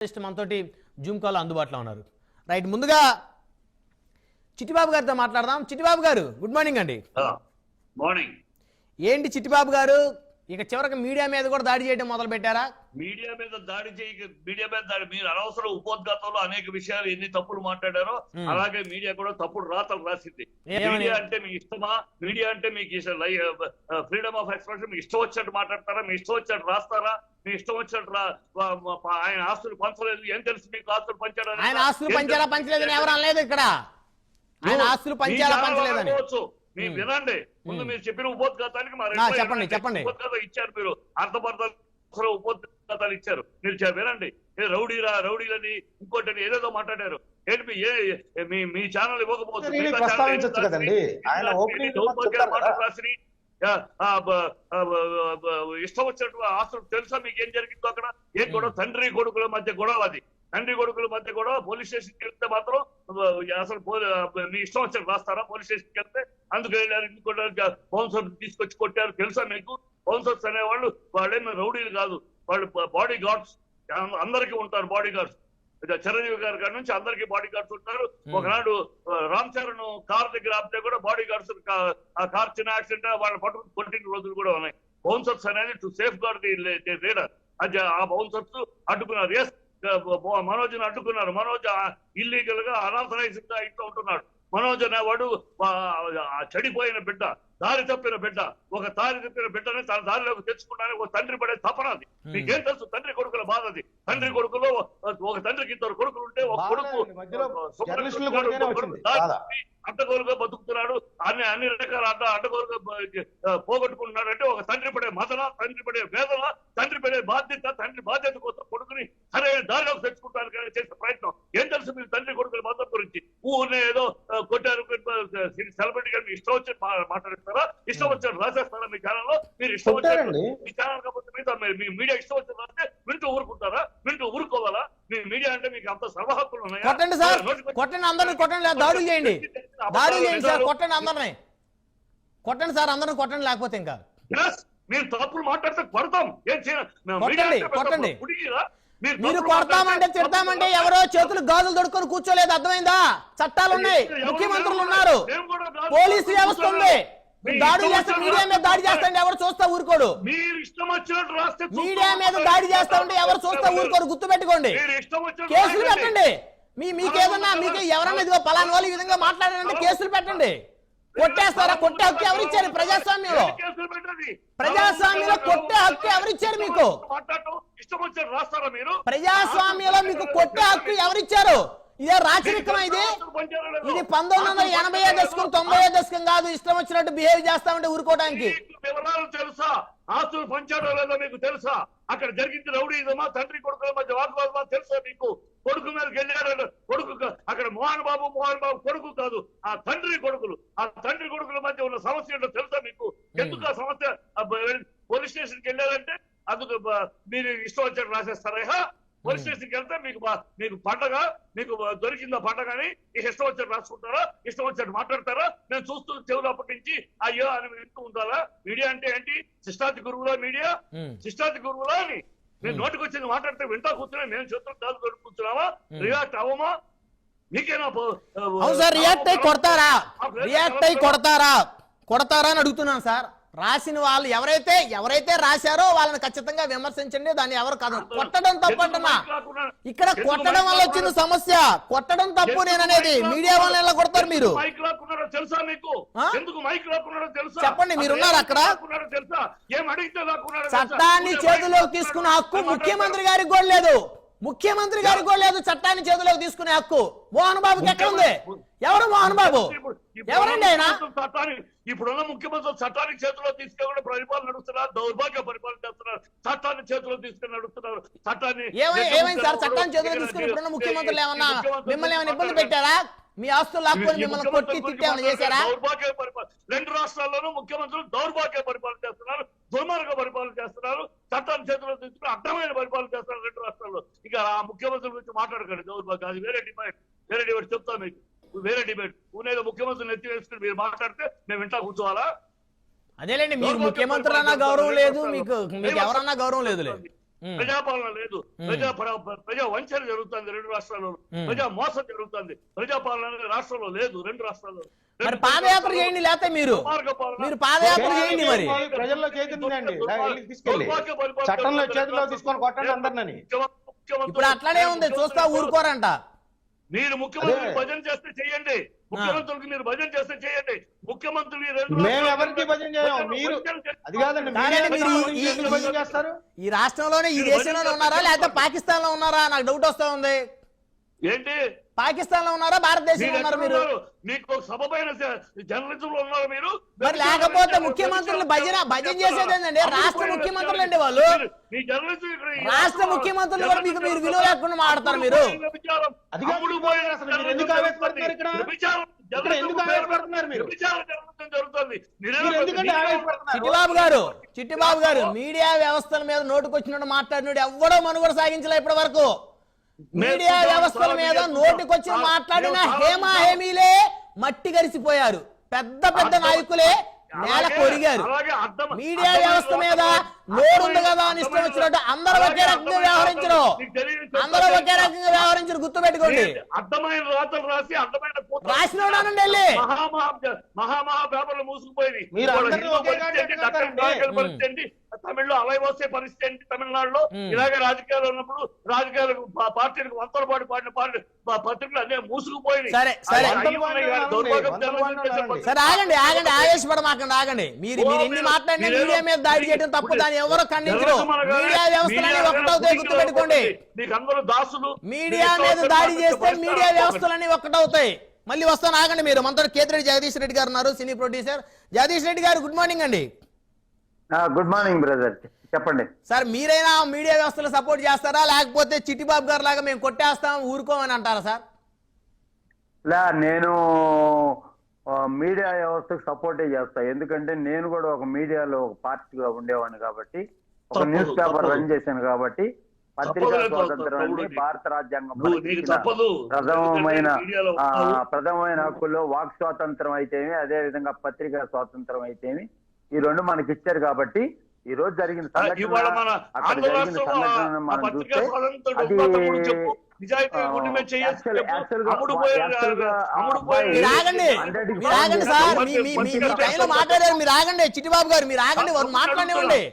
మనతోటి Zoom call అందుబాటులో ఉన్నారు. రైట్, ముందుగా చిట్టిబాబు గారితో మాట్లాడదాం. చిట్టిబాబు గారు గుడ్ మార్నింగ్ అండి. మార్నింగ్. ఏంటి చిట్టిబాబు గారు, ఇక చివరికి మీడియా మీద కూడా దాడి చేయడం మొదలు పెట్టారా? మీడియా మీద దాడి మీరు అనవసరం ఉపోద్ఘాతంలో అనేక విషయాలు ఎన్ని తప్పులు మాట్లాడారో అలాగే మీడియా కూడా తప్పుడు రాతలు రాసింది. మీడియా అంటే మీకు ఇష్టమా? మీడియా అంటే మీకు ఫ్రీడమ్ ఆఫ్ ఎక్స్ప్రెషన్, మీకు ఇష్టం వచ్చినట్టు మాట్లాడతారా? మీ ఇష్టం వచ్చినట్టు రాస్తారా? మీ ఇష్టం వచ్చినట్టు ఆయన ఆస్తులు పంచలేదు, ఏం తెలుసు మీకు ఆస్తులు పంచాడు? ఆయన ఆస్తులు పంచారా పంచలేదని ఎవరు అనలేదు ఇక్కడ. ఆయన ఆస్తులు పంచారా పంచలేదని మీరు వినండి. ముందు మీరు చెప్పిన ఉపోద్ఘాతానికి చెప్పండి ఉపోద్ఘాతం ఇచ్చారు, మీరు అర్థపర్థాలు ఉపోద్ఘాతాలు ఇచ్చారు. మీరు వినండి. రౌడీలని ఇంకోటి ఏదేదో మాట్లాడారు. ఏంటి మీ ఛానల్ ఇవ్వకపోవచ్చు రాసి ఇష్టం వచ్చినట్టు ఆస్తులు తెలుసా మీకు ఏం జరిగిందో అక్కడ? ఏం గొడవ? తండ్రి కొడుకుల మధ్య గొడవ. అది తండ్రి కొడుకుల మధ్య కూడా పోలీస్ స్టేషన్కి వెళ్తే మాత్రం అసలు మీ ఇష్టం వచ్చినట్టు రాస్తారా? పోలీస్ స్టేషన్కి వెళ్తే అందుకు వెళ్ళారు, ఇంకోటి బౌన్సర్ తీసుకొచ్చి కొట్టారు. తెలుసా మీకు? బౌన్సర్స్ అనేవాళ్ళు వాళ్ళేమి రౌడీలు కాదు, వాళ్ళు బాడీ గార్డ్స్. అందరికీ ఉంటారు బాడీ గార్డ్స్. చిరంజీవి గారి కాడ నుంచి అందరికీ బాడీ గార్డ్స్ ఉంటారు. ఒకనాడు రామ్ చరణ్ కార్ దగ్గర ఆపితే కూడా బాడీ గార్డ్స్ ఆ కార్ చిన్న యాక్సిడెంట్ వాళ్ళని పట్టుకుని కొట్టిన రోజులు కూడా ఉన్నాయి. బౌన్సర్స్ అనేది to safeguard the leader. అది ఆ బౌన్సర్స్ అడ్డుకున్నారు. ఎస్, మనోజ్ని అడ్డుకున్నారు. మనోజ్ ఇల్లీగల్ గా అనాథరైజ్డ్ గా ఇంట్లో ఉంటున్నాడు. మనోజ్ అనేవాడు చెడిపోయిన బిడ్డ, దారి తప్పిన బిడ్డ. ఒక దారి తప్పిన బిడ్డని తన దారిలోకి తెచ్చుకుంటానే ఒక తండ్రి పడే తపన. అది మీకేం తెలుసు? తండ్రి కొడుకుల బాధ అది. తండ్రి కొడుకులో ఒక తండ్రికి ఇద్దరు కొడుకులు ఉంటే ఒక కొడుకు అడ్డగోలుగా బతుకుతున్నాడు, అన్ని రకాల అడ్డగోలుగా పోగొట్టుకుంటున్నాడు. అంటే ఒక తండ్రి పడే మదన, తండ్రి పడే వేదన, తండ్రి పడే బాధ్యత, తండ్రి బాధ్యత కోసం కొడుకుని సరైన దారిలోకి తెచ్చుకుంటానికి చేసే ప్రయత్నం. ఏం తెలుసు మీరు తండ్రి కొడుకుల మద్దతు గురించి? ఊరినే ఏదో కొట్టారు సెలబ్రిటీ గారు ఇష్టం వచ్చి మాట్లాడిస్తారా? ఇష్టం వచ్చారు రాసేస్తారా మీ ఛానల్లో? మీరు ఇష్టం వచ్చారు మీ ఛానల్ కాకపోతే మీతో మీ మీడియా ఇష్టం వచ్చారు రాస్తే వింటూ ఊరుకుంటారా? వింటూ ఊరుకోవాలా? మీ మీడియా అంటే మీకు అంత సర్వహక్కులు ఉన్నాయా? కొట్టండి సార్, కొట్టండి, అందరిని కొట్టండి, దాడులు చేయండి, దాడులు చేయండి సార్, కొట్టండి అందరిని, కొట్టండి సార్, అందరిని కొట్టండి. లేకపోతే ఇంకా మీరు తప్పులు మాట్లాడితే కొడతాం. కొట్టండి. మీరు కొడతామంటే తిడతామంటే ఎవరో చేతులు గాజులు దొడుకొని కూర్చోలేదు, అర్థమైందా? చట్టాలు ఉన్నాయి, ముఖ్యమంత్రులు ఉన్నారు, పోలీసు వ్యవస్థ ఉంది. దాడి చేస్తే మీడియా మీద దాడి చేస్తా ఉంటే ఎవరు చూస్తా ఊరుకోడు. మీడియా మీద దాడి చేస్తా ఉంటే ఎవరు చూస్తా ఊరుకోరు, గుర్తు పెట్టుకోండి. కేసులు పెట్టండి. మీకేదన్నా మీకు ఎవరన్నా ఇదిగో పలానా వాళ్ళు ఈ విధంగా మాట్లాడారంటే కేసులు పెట్టండి. కొట్టేస్తారా? కొట్టే హక్కు ఎవరిచ్చారు ప్రజాస్వామ్యంలో? ప్రజాస్వామ్యంలో కొట్టే హక్కు ఎవరిచ్చారు మీకు? ప్రజాస్వామ్యంలో మీకు కొట్టే హక్కు ఎవరిచ్చారు? ఇదే రాచరికం. ఇది 1980 దశకం 90 దశకం కాదు. ఇష్టం వచ్చినట్టు బిహేవ్ చేస్తామంటే ఊరుకోవడానికి. వివరాలు తెలుసా? ఆస్తులు పంచాడో లేదో మీకు తెలుసా? అక్కడ జరిగింది రౌడీజమా, తండ్రి కొడుకుల మధ్య వాగ్వాదమా తెలుసా మీకు? కొడుకు మీదకి వెళ్ళాడు. కొడుకు అక్కడ మోహన్ బాబు కొడుకు కాదు, ఆ తండ్రి కొడుకులు. ఆ తండ్రి కొడుకుల మధ్య ఉన్న సమస్య ఏంటో తెలుసా మీకు? ఎందుకు ఆ సమస్య? పోలీస్ స్టేషన్కి వెళ్ళారంటే అందుకు మీరు ఇష్టం వచ్చాడు రాసేస్తారా? పోలీస్ స్టేషన్కి వెళ్తే మీకు పండగ, మీకు దొరికిందా పండగని ఇష్టం వచ్చాడు రాసుకుంటారా? ఇష్టం వచ్చాడు మాట్లాడతారా? నేను చూస్తూ చెవులు అప్పటి నుంచి అయ్యో అని వింటూ ఉంటారా? మీడియా అంటే ఏంటి? శిష్టాతి గురువులా మీడియా? శిష్టాతి గురువులా అని నేను నోటికి వచ్చింది మాట్లాడితే వింటా కూర్చున్నా. మేము చేతులు కాదు దొరుకుతున్నామా? రియాక్ట్ అవ్వమా? మీకేనా రియాక్ట్ అయి కొడతారా? రియాక్ట్ అయి కొడతారా అని అడుగుతున్నాను సార్. రాసిన వాళ్ళు ఎవరైతే రాశారో వాళ్ళని ఖచ్చితంగా విమర్శించండి. దాన్ని ఎవరు కాదు. కొట్టడం తప్పు అంటున్నా. ఇక్కడ కొట్టడం వల్ల వచ్చిన సమస్య. కొట్టడం తప్పు నేననేది. మీడియా వాళ్ళని ఎలా కొడతారు మీరు? చెప్పండి, మీరున్నారు అక్కడ. చట్టాన్ని చేతిలోకి తీసుకునే హక్కు ముఖ్యమంత్రి గారికి కూడా లేదు. ముఖ్యమంత్రి గారికి కూడా లేదు చట్టాన్ని చేతిలోకి తీసుకునే హక్కు. మోహన్ బాబుకి ఎక్కడ ఉంది? ఎవరు మోహన్ బాబు? ఎవరండి ఆయన? ఇప్పుడున్న ముఖ్యమంత్రులు చట్టాన్ని చేతిలో తీసుకొని పరిపాలన నడుస్తున్నారు. దౌర్భాగ్య పరిపాలన చేస్తున్నారు. చట్టాన్ని చేతిలో తీసుకుని నడుస్తున్నారు. చట్టాన్ని ఏమైంది సార్? చట్టాన్ని చేతిలో తీసుకుని ఇప్పుడున్న ముఖ్యమంత్రులు ఏమన్నా మిమ్మల్ని ఏమైనా ఇబ్బంది పెట్టారా? మీ ఆస్తులు లాక్కొని మిమ్మల్ని కొట్టి తిట్టి ఏమైనా చేశారా? దౌర్భాగ్య పరిపాలన. రెండు రాష్ట్రాల్లోనూ ముఖ్యమంత్రులు దౌర్భాగ్య పరిపాలన చేస్తున్నారు, దుర్మార్గ పరిపాలన చేస్తున్నారు, చట్టాన్ని చేతిలో తీసుకుని అడ్డమైన పరిపాలన చేస్తున్నారు రెండు రాష్ట్రాల్లో. ఇక ఆ ముఖ్యమంత్రుల గురించి మాట్లాడకండి. దౌర్భాగ్యం అది వేరే డిబేట్ చెప్తా మీకు. వేరే డిబేట్ ఉన్నేదో ముఖ్యమంత్రులు ఎత్తి వేసుకుని మీరు మాట్లాడితే మేము ఇంట్లో కూర్చోవాలా? అదేలేండి, మీకు ముఖ్యమంత్రులన్నా గౌరవం లేదు, మీకు ఎవరన్నా గౌరవం లేదు. ప్రజాపాలన లేదు, ప్రజా వంచన జరుగుతుంది 2 రాష్ట్రాల్లో, ప్రజా మోసం జరుగుతుంది, ప్రజాపాలన అనేది రాష్ట్రంలో లేదు 2 రాష్ట్రాల్లో. మరి పాదయాత్ర చేయండి, లేకపోతే మీరు పాదయాత్ర చేయండి. మరి ప్రజల్లో చైతన్యండి తీసుకెళ్ళి చట్టంలో చేతిలో తీసుకొని కొట్టండి అందరినీ. ఇప్పుడు అట్లానే ఉంది, చూస్తా ఊరుకోరంట. మీరు ముఖ్యమంత్రి భజన చేస్తే చేయండి, ముఖ్యమంత్రులకి మీరు భజన చేస్తే చేయండి. ముఖ్యమంత్రి మేము ఎవరికి భజన చేయము, మీరు అది కాదండి. మీరు భజన చేస్తారు. ఈ రాష్ట్రంలోనే ఈ దేశంలోనే ఉన్నారా లేకపోతే పాకిస్తాన్ లో ఉన్నారా? నాకు డౌట్ వస్తా ఉంది. ఏంటి పాకిస్తాన్ లో ఉన్నారా భారతదేశంలో ఉన్నారా? మీరు మీకు సభ పైన జర్నలిజంలో ఉన్నారు మీరు. మరి లేకపోతే ముఖ్యమంత్రులు భజన చేసేది ఏంటండి? రాష్ట్ర ముఖ్యమంత్రులు అండి వాళ్ళు. రాష్ట్ర ముఖ్యమంత్రులు కూడా మీకు మీరు విలువ లేకుండా మాట్లాడతారు మీరు. చిట్టిబాబు గారు మీడియా వ్యవస్థల మీద నోటుకొచ్చినట్టు మాట్లాడినాడు ఎవ్వడో మనుగడ సాగించలే ఇప్పటి వరకు. మీడియా వ్యవస్థల మీద నోటికొచ్చి మాట్లాడిన హేమీలే మట్టి గరిసిపోయారు. పెద్ద పెద్ద నాయకులే నేల కొరిగారు. మీడియా వ్యవస్థ మీద నోరుంది కదా అని ఇష్టం వచ్చినట్టు అందరూ ఒకే రకంగా వ్యవహరించరు. గుర్తు పెట్టుకోండి. అర్థమైన రాతలు రాసి అర్థమైన రాసినోడానండి వెళ్ళి మహా పేపర్లు మూసుకుపోయింది. తమిళ్లో అలై వస్తే పరిస్థితి ఏంటి? తమిళనాడులో ఇలాగే రాజకీయాలు ఉన్నప్పుడు రాజకీయాలకు పార్టీలకు వంతలు పాడిన పత్రికలు అన్నీ మూసుకుపోయినాయి. సరే ఆగండి ఆవేశపడమాకండి, ఆగండి. మీరు ఎన్ని మాట్లాడినా మీడియా మీద దాడి చేయడం తప్పు, దాన్ని ఎవరో ఖండించరు. మీడియా వ్యవస్థలన్నీ ఒక్కటవుతాయి, గుర్తుపెట్టుకోండి. మీడియా మీద దాడి చేస్తే మీడియా వ్యవస్థలన్నీ ఒక్కటవుతాయి. మళ్ళీ వస్తాను, ఆగండి. మీరు మనతో కేతిరెడ్డి జగదీష్ రెడ్డి గారు ఉన్నారు, సినీ ప్రొడ్యూసర్. జగదీష్ రెడ్డి గారు గుడ్ మార్నింగ్ అండి. గుడ్ మార్నింగ్ బ్రదర్, చెప్పండి సార్. మీరైనా మీడియా వ్యవస్థలు సపోర్ట్ చేస్తారా లేకపోతే చిట్టిబాబు గారు లాగా మేము కొట్టేస్తాం ఊరుకోమని అంటారా సార్? నేను మీడియా వ్యవస్థకు సపోర్టే చేస్తా. ఎందుకంటే నేను కూడా ఒక మీడియాలో ఒక పార్టీగా ఉండేవాడిని కాబట్టి, ఒక న్యూస్ పేపర్ రన్ చేశాను కాబట్టి, పత్రికా స్వాతంత్రాన్ని భారత రాజ్యాంగం ప్రథమమైన హక్కుల్లో వాక్ స్వాతంత్రం అయితేమి, అదే విధంగా పత్రికా స్వాతంత్రం అయితేమి, ఈ 2 మనకి ఇచ్చారు. కాబట్టి ఈ రోజు జరిగిన సంఘటన మనం చూస్తే మాట్లాడారు. మీరు ఆగండి చిట్టిబాబు గారు, మీరు ఆగండి, వారు మాట్లాడివ్వండి.